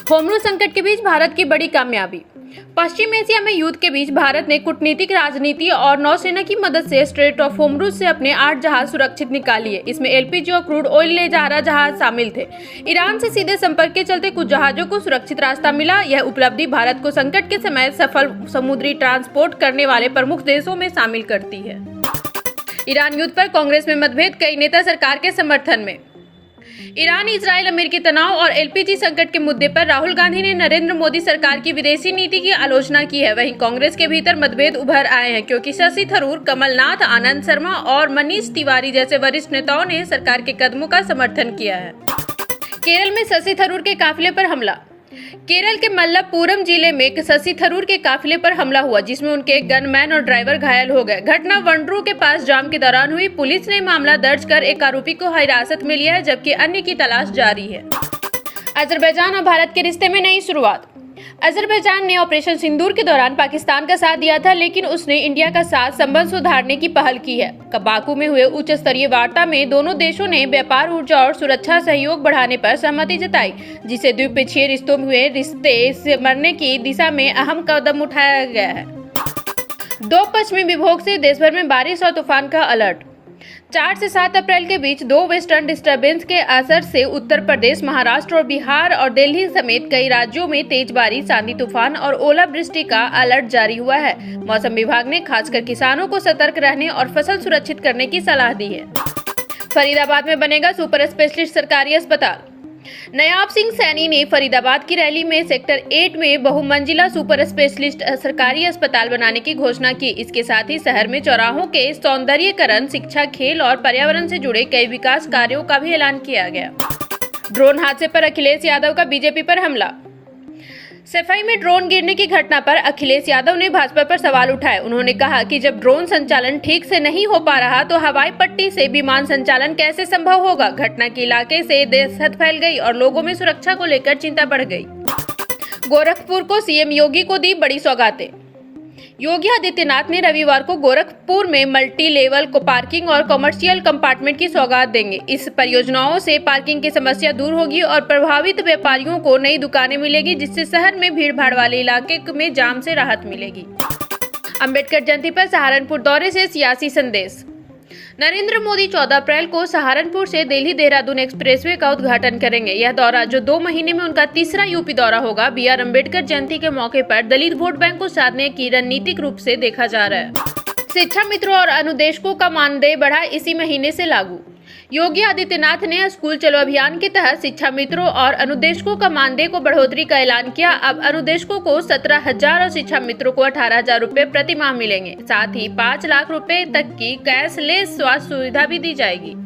होमरूज संकट के बीच भारत की बड़ी कामयाबी। पश्चिम एशिया में युद्ध के बीच भारत ने कूटनीतिक, राजनीति और नौसेना की मदद से स्ट्रेट ऑफ होमरूज से अपने 8 जहाज सुरक्षित निकाल लिए। इसमें एलपीजी और क्रूड ऑयल ले जा रहा जहाज शामिल थे। ईरान से सीधे संपर्क के चलते कुछ जहाजों को सुरक्षित रास्ता मिला। यह उपलब्धि भारत को संकट के समय सफल समुद्री ट्रांसपोर्ट करने वाले प्रमुख देशों में शामिल करती है। ईरान युद्ध पर कांग्रेस में मतभेद, कई नेता सरकार के समर्थन में। ईरान इजराइल अमेरिकी तनाव और एलपीजी संकट के मुद्दे पर राहुल गांधी ने नरेंद्र मोदी सरकार की विदेशी नीति की आलोचना की है। वहीं कांग्रेस के भीतर मतभेद उभर आए हैं क्योंकि शशि थरूर, कमलनाथ, आनंद शर्मा और मनीष तिवारी जैसे वरिष्ठ नेताओं ने सरकार के कदमों का समर्थन किया है। केरल में शशि थरूर के काफिले पर हमला। केरल के मल्लपुरम जिले में शशि थरूर के काफिले पर हमला हुआ, जिसमें उनके गनमैन और ड्राइवर घायल हो गए। घटना वंडरू के पास जाम के दौरान हुई। पुलिस ने मामला दर्ज कर एक आरोपी को हिरासत में लिया है, जबकि अन्य की तलाश जारी है। अजरबैजान और भारत के रिश्ते में नई शुरुआत। अजरबैजान ने ऑपरेशन सिंदूर के दौरान पाकिस्तान का साथ दिया था, लेकिन उसने इंडिया का साथ संबंध सुधारने की पहल की है। बाकू में हुए उच्च स्तरीय वार्ता में दोनों देशों ने व्यापार, ऊर्जा और सुरक्षा सहयोग बढ़ाने पर सहमति जताई, जिससे द्विपक्षीय रिश्तों में हुए रिश्ते से मरने की दिशा में अहम कदम उठाया गया है। 2 पश्चिमी विक्षोभ से देश भर में बारिश और तूफान का अलर्ट। 4 से 7 अप्रैल के बीच 2 वेस्टर्न डिस्टर्बेंस के असर से उत्तर प्रदेश, महाराष्ट्र और बिहार और दिल्ली समेत कई राज्यों में तेज बारिश, आंधी तूफान और ओलावृष्टि का अलर्ट जारी हुआ है। मौसम विभाग ने खासकर किसानों को सतर्क रहने और फसल सुरक्षित करने की सलाह दी है। फरीदाबाद में बनेगा सुपर स्पेशलिस्ट सरकारी अस्पताल। नयाब सिंह सैनी ने फरीदाबाद की रैली में सेक्टर 8 में बहुमंजिला सुपर स्पेशलिस्ट सरकारी अस्पताल बनाने की घोषणा की। इसके साथ ही शहर में चौराहों के सौंदर्यीकरण, शिक्षा, खेल और पर्यावरण से जुड़े कई विकास कार्यों का भी ऐलान किया गया। ड्रोन हादसे पर अखिलेश यादव का बीजेपी पर हमला। सफाई में ड्रोन गिरने की घटना पर अखिलेश यादव ने भाजपा पर सवाल उठाए। उन्होंने कहा कि जब ड्रोन संचालन ठीक से नहीं हो पा रहा तो हवाई पट्टी से विमान संचालन कैसे संभव होगा। घटना के इलाके से दहशत फैल गई और लोगों में सुरक्षा को लेकर चिंता बढ़ गई। गोरखपुर को सीएम योगी को दी बड़ी सौगातें। योगी आदित्यनाथ ने रविवार को गोरखपुर में मल्टी लेवल को पार्किंग और कमर्शियल कंपार्टमेंट की सौगात देंगे। इस परियोजनाओं से पार्किंग की समस्या दूर होगी और प्रभावित व्यापारियों को नई दुकानें मिलेगी, जिससे शहर में भीड़ भाड़ वाले इलाके में जाम से राहत मिलेगी। अंबेडकर जयंती पर सहारनपुर दौरे से सियासी संदेश। नरेंद्र मोदी 14 अप्रैल को सहारनपुर से दिल्ली देहरादून एक्सप्रेसवे का उद्घाटन करेंगे। यह दौरा, जो 2 महीने में उनका तीसरा यूपी दौरा होगा, BR अम्बेडकर जयंती के मौके पर दलित वोट बैंक को साधने की रणनीतिक रूप से देखा जा रहा है। शिक्षा मित्रों और अनुदेशकों का मानदेय बढ़ा, इसी महीने से लागू। योगी आदित्यनाथ ने स्कूल चलो अभियान के तहत शिक्षा मित्रों और अनुदेशकों का मानदेय को बढ़ोतरी का ऐलान किया। अब अनुदेशकों को 17,000 और शिक्षा मित्रों को 18,000 रुपए प्रति माह मिलेंगे। साथ ही 5 लाख रुपए तक की कैशलेस स्वास्थ्य सुविधा भी दी जाएगी।